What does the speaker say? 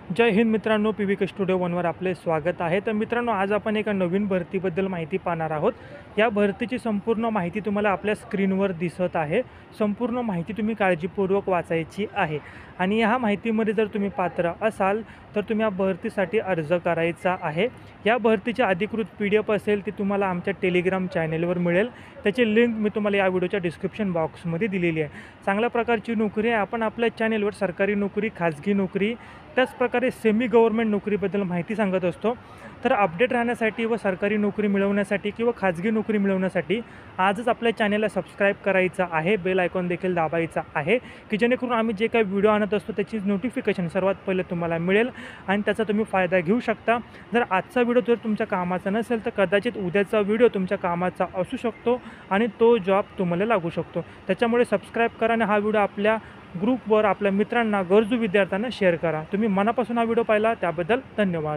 जय हिंद मित्रांनो, PVK studio वनवर आपले स्वागत आहे. तर मित्रांनो, आज आपण एका नवीन भरतीबद्दल माहिती पाहणार आहोत. या भरतीची संपूर्ण माहिती तुम्हाला आपल्या स्क्रीनवर दिसत आहे. संपूर्ण माहिती तुम्ही काळजीपूर्वक वाचायची आहे आणि ह्या माहितीमध्ये जर तुम्ही पात्र असाल तर तुम्ही या भरतीसाठी अर्ज करायचा आहे. या भरतीची अधिकृत PDF असेल ती तुम्हाला आमच्या टेलिग्राम चॅनेलवर मिळेल. त्याची लिंक मी तुम्हाला या व्हिडिओच्या डिस्क्रिप्शन बॉक्समध्ये दिलेली आहे. चांगल्या प्रकारची नोकरी आहे. आपण आपल्या चॅनेलवर सरकारी नोकरी, खाजगी नोकरी, त्याचप्रकारे सेमी गव्हर्नमेंट नोकरीबद्दल माहिती सांगत असतो. तर अपडेट राहण्यासाठी व सरकारी नोकरी मिळवण्यासाठी किंवा खाजगी नोकरी मिळवण्यासाठी आजच आपल्या चॅनेलला सबस्क्राईब करायचं आहे. बेल आयकॉन देखील दाबायचा आहे की जेणेकरून आम्ही जे काही व्हिडिओ आणत असतो त्याची नोटिफिकेशन सर्वात पहिले तुम्हाला मिळेल आणि त्याचा तुम्ही फायदा घेऊ शकता. जर आजचा व्हिडिओ जर तुमच्या कामाचा नसेल तर कदाचित उद्याचा व्हिडिओ तुमच्या कामाचा असू शकतो आणि तो जॉब तुम्हाला लागू शकतो. त्याच्यामुळे सबस्क्राईब करा आणि हा व्हिडिओ आपल्या ग्रुपवर आपल्या मित्रांना, गरजू विद्यार्थ्यांना शेअर करा. तुम्ही मनापासून हा व्हिडिओ पाहिला त्याबद्दल धन्यवाद.